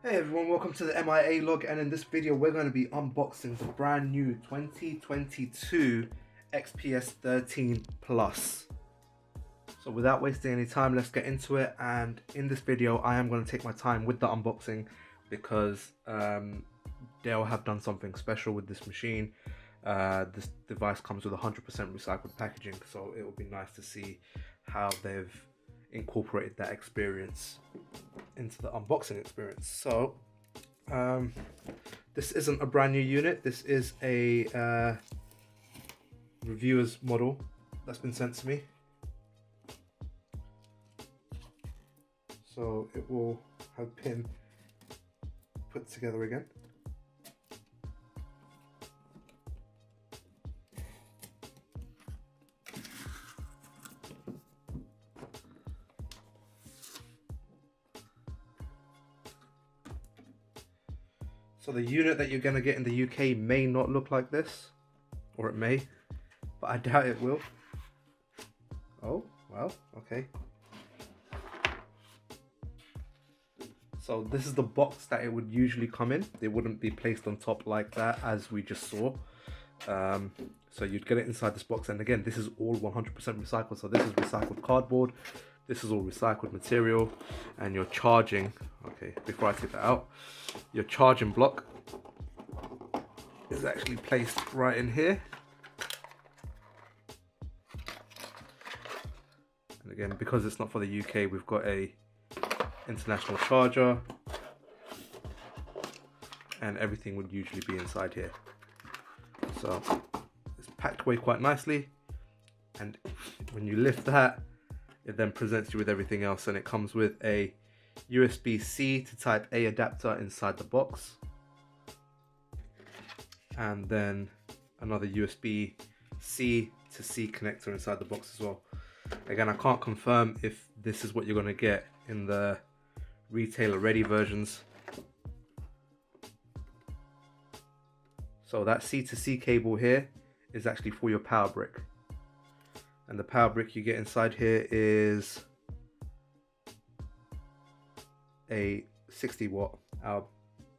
Hey everyone, welcome to the MIA log, and in this video we're going to be unboxing the brand new 2022 XPS 13 Plus. So without wasting any time, let's get into it. And in this video I am going to take my time with the unboxing because Dell have done something special with this machine. This device comes with 100% recycled packaging, so it will be nice to see how they've incorporated that experience into the unboxing experience. So this isn't a brand new unit. This is a reviewer's model that's been sent to me. So it will have been put together again. So the unit that you're going to get in the UK may not look like this, or it may, but I doubt it will. Oh, well, okay. So this is the box that it would usually come in. It wouldn't be placed on top like that as we just saw. So you'd get it inside this box, and again, this is all 100% recycled. So this is recycled cardboard. This is all recycled material, and your charging, okay, before I take that out, your charging block is actually placed right in here. And again, because it's not for the UK, we've got a international charger, and everything would usually be inside here. So it's packed away quite nicely, and when you lift that, it then presents you with everything else, and it comes with a USB-C to Type A adapter inside the box, and then another USB-C to C connector inside the box as well. Again, I can't confirm if this is what you're going to get in the retailer ready versions. So that C to C cable here is actually for your power brick. And the power brick you get inside here is a 60 watt hour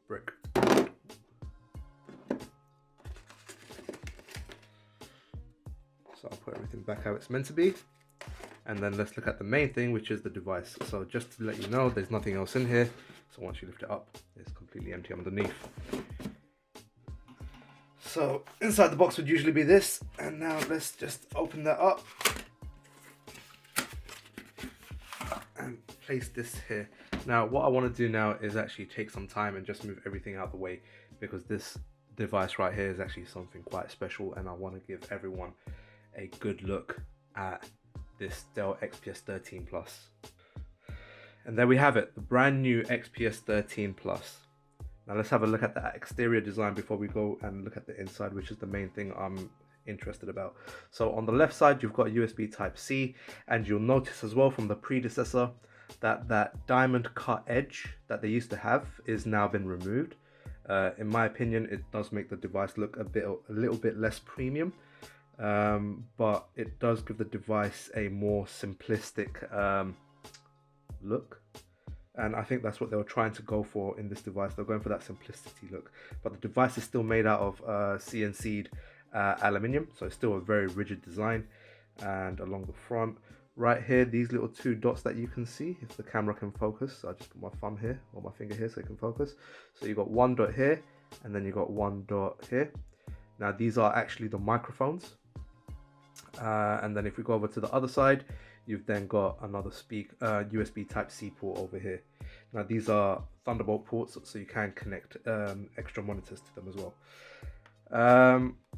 brick. So I'll put everything back how it's meant to be. And then let's look at the main thing, which is the device. So just to let you know, there's nothing else in here. So once you lift it up, it's completely empty underneath. So inside the box would usually be this, and now let's just open that up and place this here. Now what I want to do now is actually take some time and just move everything out of the way, because this device right here is actually something quite special, and I want to give everyone a good look at this Dell XPS 13 Plus. And there we have it, the brand new XPS 13 Plus. Now let's have a look at the exterior design before we go and look at the inside, which is the main thing I'm interested about. So on the left side, you've got USB Type C, and you'll notice as well from the predecessor that that diamond cut edge that they used to have is now been removed. In my opinion, it does make the device look a little bit less premium, but it does give the device a more simplistic look. And I think that's what they were trying to go for in this device. They're going for that simplicity look, but the device is still made out of CNC'd aluminium, so it's still a very rigid design. And along the front right here, these little two dots that you can see, if the camera can focus, so I just put my thumb here or my finger here so it can focus. So you got one dot here, and then you got one dot here. Now these are actually the microphones. And then if we go over to the other side, you've then got another USB Type C port over here. Now these are Thunderbolt ports, so you can connect extra monitors to them as well.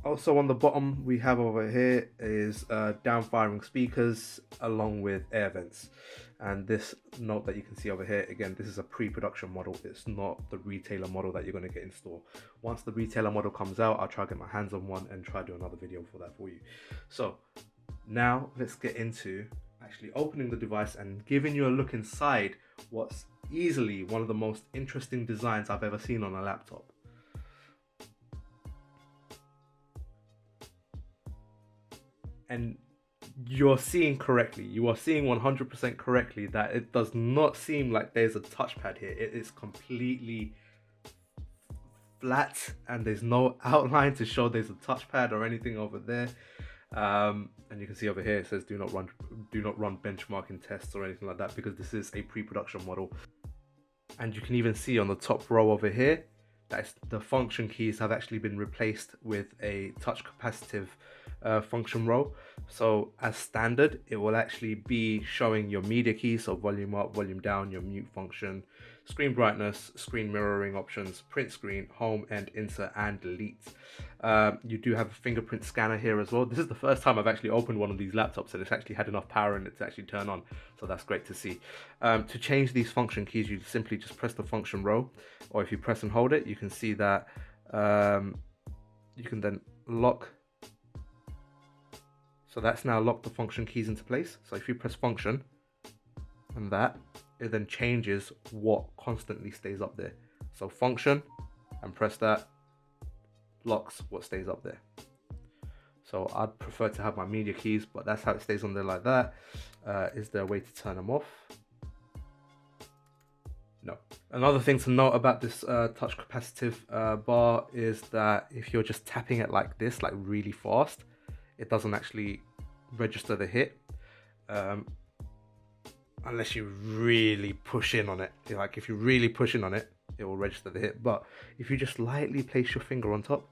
Also on the bottom we have over here is down-firing speakers along with air vents. And this note that you can see over here, again, this is a pre-production model. It's not the retailer model that you're going to get in store. Once the retailer model comes out, I'll try to get my hands on one and try to do another video for that for you. So now let's get into actually opening the device and giving you a look inside what's easily one of the most interesting designs I've ever seen on a laptop. And you're seeing correctly. You are seeing 100% correctly that it does not seem like there's a touchpad here. It is completely flat and there's no outline to show there's a touchpad or anything over there. And you can see over here it says do not run benchmarking tests or anything like that, because this is a pre-production model. And you can even see on the top row over here that the function keys have actually been replaced with a touch capacitive function row. So as standard, it will actually be showing your media keys, so volume up, volume down, your mute function, screen brightness, screen mirroring options, print screen, home, and insert and delete. You do have a fingerprint scanner here as well. This is the first time I've actually opened one of these laptops and it's actually had enough power in it to actually turn on, so that's great to see. To change these function keys, you simply just press the function row, or if you press and hold it, you can see that you can then lock. So that's now locked the function keys into place. So if you press function and that, it then changes what constantly stays up there. So function and press that, locks what stays up there. So I'd prefer to have my media keys, but that's how it stays on there like that. Is there a way to turn them off? No. Another thing to note about this touch capacitive bar is that if you're just tapping it like this, like really fast, it doesn't actually register the hit unless you really push in on it. Like if you really push in on it, it will register the hit. But if you just lightly place your finger on top,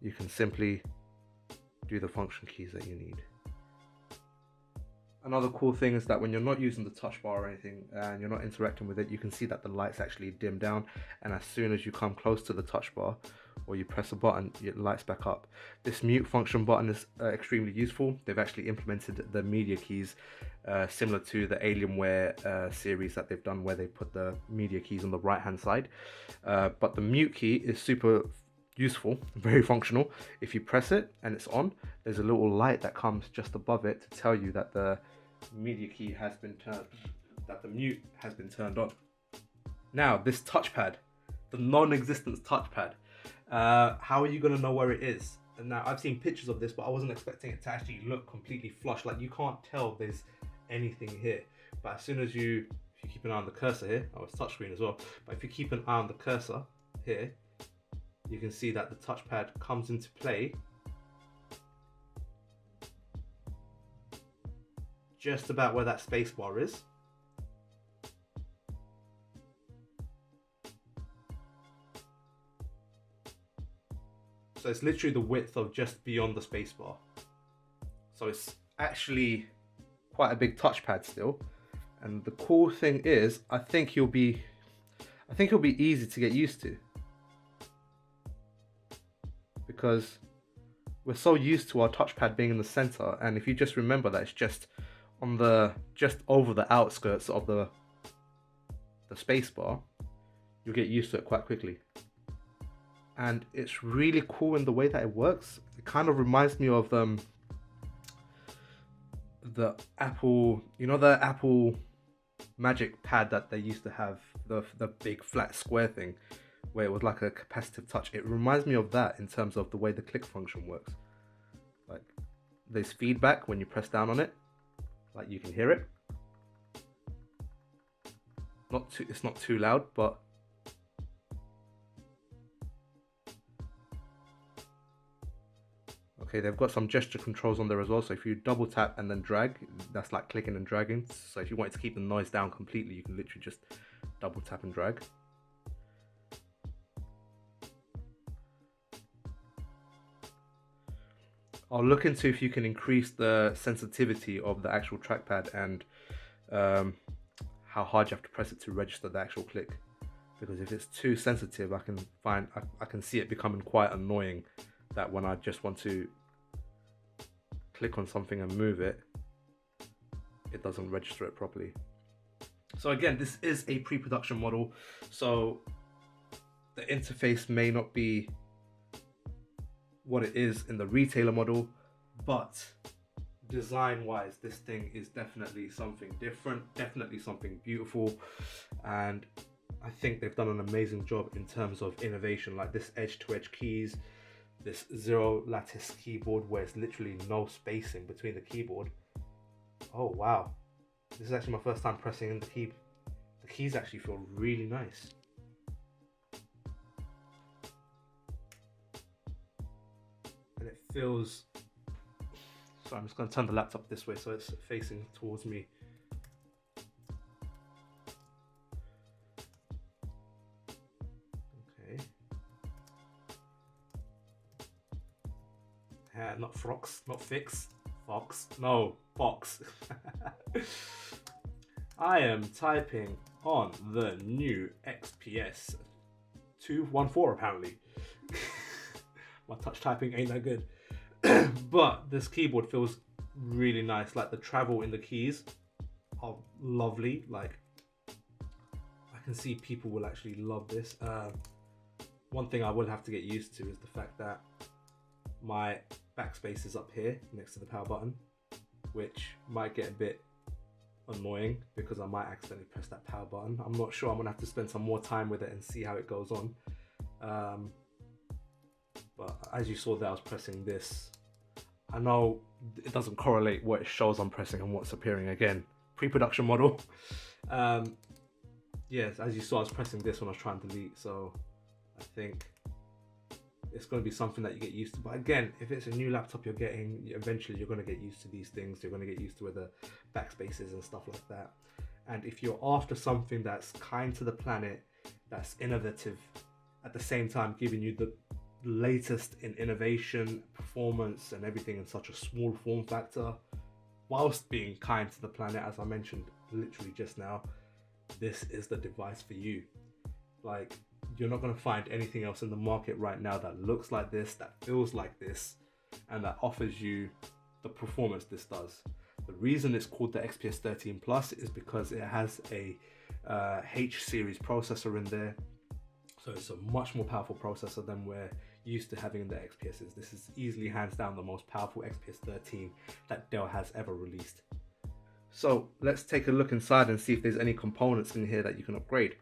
you can simply do the function keys that you need. Another cool thing is that when you're not using the touch bar or anything and you're not interacting with it, you can see that the lights actually dim down, and as soon as you come close to the touch bar or you press a button, it lights back up. This mute function button is extremely useful. They've actually implemented the media keys similar to the Alienware series that they've done, where they put the media keys on the right hand side. But the mute key is super useful, very functional. If you press it and it's on, there's a little light that comes just above it to tell you that the media key has been turned, that the mute has been turned on. Now this touchpad, the non-existent touchpad, how are you going to know where it is? And now I've seen pictures of this, but I wasn't expecting it to actually look completely flush. Like you can't tell there's anything here, but as soon as if you keep an eye on the cursor here, oh, it's touchscreen as well, but if you keep an eye on the cursor here, you can see that the touchpad comes into play just about where that space bar is. So it's literally the width of just beyond the space bar. So it's actually quite a big touchpad still. And the cool thing is, I think it'll be easy to get used to, because we're so used to our touchpad being in the center, and if you just remember that it's just over the outskirts of the space bar, you'll get used to it quite quickly. And it's really cool in the way that it works. It kind of reminds me of the Apple, the Apple Magic Pad that they used to have, the big flat square thing, where it was like a capacitive touch. It reminds me of that in terms of the way the click function works. Like there's feedback when you press down on it, like you can hear it. It's not too loud, but okay, they've got some gesture controls on there as well. So if you double tap and then drag, that's like clicking and dragging. So if you wanted to keep the noise down completely, you can literally just double tap and drag. I'll look into if you can increase the sensitivity of the actual trackpad and how hard you have to press it to register the actual click. Because if it's too sensitive, I can see it becoming quite annoying, that when I just want to click on something and move it, it doesn't register it properly. So again, this is a pre-production model, so the interface may not be what it is in the retailer model, but design wise, this thing is definitely something different, definitely something beautiful, and I think they've done an amazing job in terms of innovation. Like this edge to edge keys, this zero lattice keyboard where it's literally no spacing between the keyboard. Oh wow, this is actually my first time pressing in the key. The keys actually feel really nice. And it feels, so I'm just going to turn the laptop this way so it's facing towards me. Okay. Not Fox, not Fix, Fox, no, Fox. I am typing on the new XPS 214 apparently. My touch typing ain't that good. But this keyboard feels really nice. Like the travel in the keys are lovely. Like I can see people will actually love this. One thing I will have to get used to is the fact that my backspace is up here next to the power button, which might get a bit annoying because I might accidentally press that power button. I'm not sure. I'm gonna have to spend some more time with it and see how it goes on. But as you saw that I was pressing this, I know it doesn't correlate what it shows I'm pressing and what's appearing. Again, pre-production model. Yes, as you saw I was pressing this when I was trying to delete, so I think it's going to be something that you get used to. But again, if it's a new laptop you're getting, eventually you're going to get used to these things. You're going to get used to where the backspace is and stuff like that. And if you're after something that's kind to the planet, that's innovative, at the same time giving you the latest in innovation, performance and everything in such a small form factor, whilst being kind to the planet, as I mentioned literally just now, this is the device for you. Like, you're not going to find anything else in the market right now that looks like this, that feels like this, and that offers you the performance this does. The reason it's called the XPS 13 Plus is because it has a H series processor in there. So it's a much more powerful processor than we're used to having in the XPSs. This is easily hands down the most powerful XPS 13 that Dell has ever released. So let's take a look inside and see if there's any components in here that you can upgrade.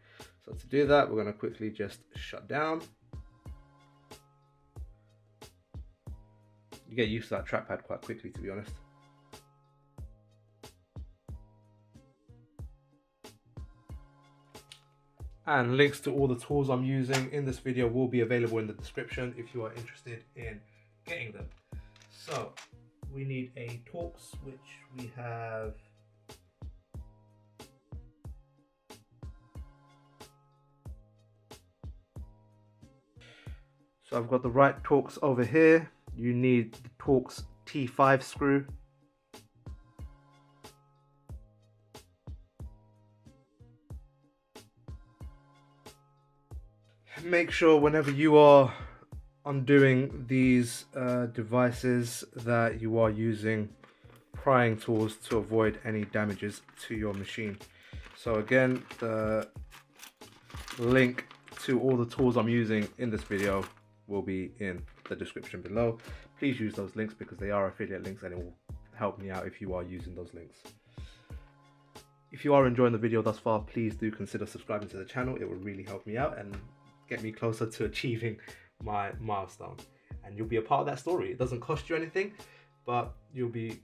So to do that, we're going to quickly just shut down. You get used to that trackpad quite quickly, to be honest. And links to all the tools I'm using in this video will be available in the description if you are interested in getting them. So we need a Torx, which we have. So I've got the right Torx over here. You need the Torx T5 screw. Make sure whenever you are undoing these devices that you are using prying tools to avoid any damages to your machine. So again, the link to all the tools I'm using in this video will be in the description below. Please use those links because they are affiliate links and it will help me out if you are using those links. If you are enjoying the video thus far, please do consider subscribing to the channel. It will really help me out and get me closer to achieving my milestone. And you'll be a part of that story. It doesn't cost you anything, but you'll be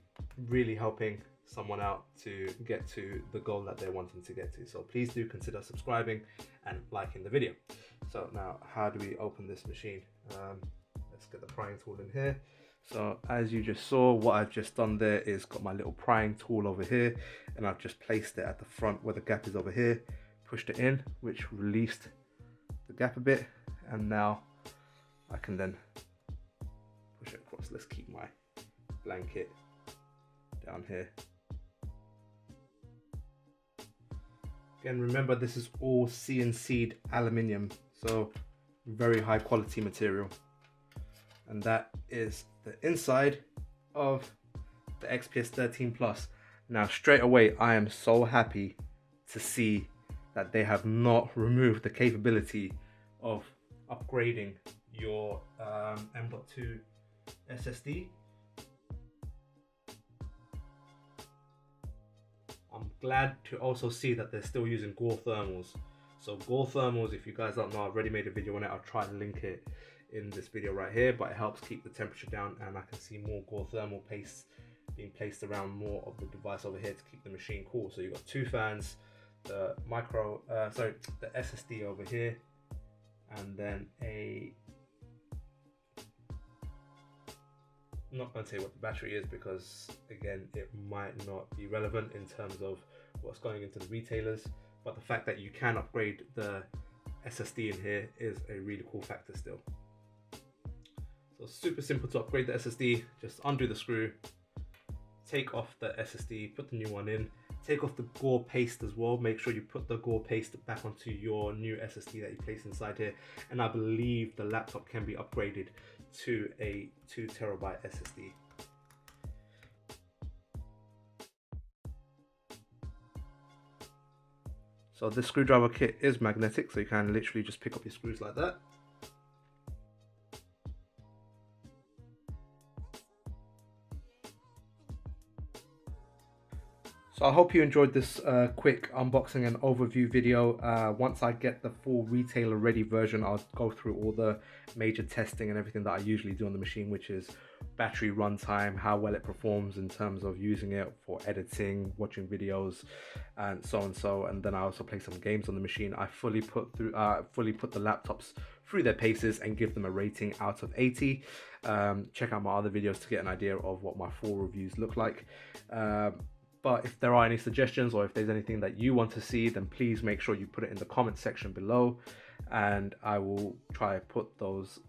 really helping someone out to get to the goal that they're wanting to get to. So please do consider subscribing and liking the video. So now, how do we open this machine? Let's get the prying tool in here. So as you just saw, what I've just done there is got my little prying tool over here, and I've just placed it at the front where the gap is over here, pushed it in, which released the gap a bit, and now I can then push it across. Let's keep my blanket down here. Again, remember this is all CNC'd aluminium, so very high quality material. And that is the inside of the XPS 13 Plus. Now straight away, I am so happy to see that they have not removed the capability of upgrading your M.2 SSD. I'm glad to also see that they're still using Gore thermals. So Gore thermals, if you guys don't know, I've already made a video on it. I'll try to link it in this video right here, but it helps keep the temperature down, and I can see more Gore thermal paste being placed around more of the device over here to keep the machine cool. So you've got 2 fans, the the SSD over here, and then I'm not going to say what the battery is because again it might not be relevant in terms of what's going into the retailers, but the fact that you can upgrade the SSD in here is a really cool factor still. So super simple to upgrade the SSD. Just undo the screw, take off the SSD, put the new one in, take off the Gore paste as well. Make sure you put the Gore paste back onto your new SSD that you place inside here, and I believe the laptop can be upgraded to a 2 terabyte SSD. So this screwdriver kit is magnetic, so you can literally just pick up your screws like that. So I hope you enjoyed this quick unboxing and overview video. Once I get the full retailer ready version, I'll go through all the major testing and everything that I usually do on the machine, which is battery runtime, how well it performs in terms of using it for editing, watching videos, and so on. And then I also play some games on the machine. I fully put the laptops through their paces and give them a rating out of 80. Check out my other videos to get an idea of what my full reviews look like. But if there are any suggestions or if there's anything that you want to see, then please make sure you put it in the comment section below, and I will try to put those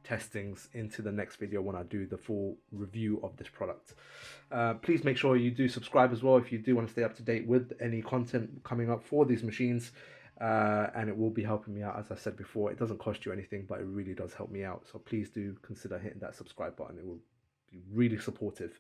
testings into the next video when I do the full review of this product. Please make sure you do subscribe as well if you do want to stay up to date with any content coming up for these machines, and it will be helping me out. As I said before, it doesn't cost you anything, but it really does help me out, so please do consider hitting that subscribe button. It will be really supportive.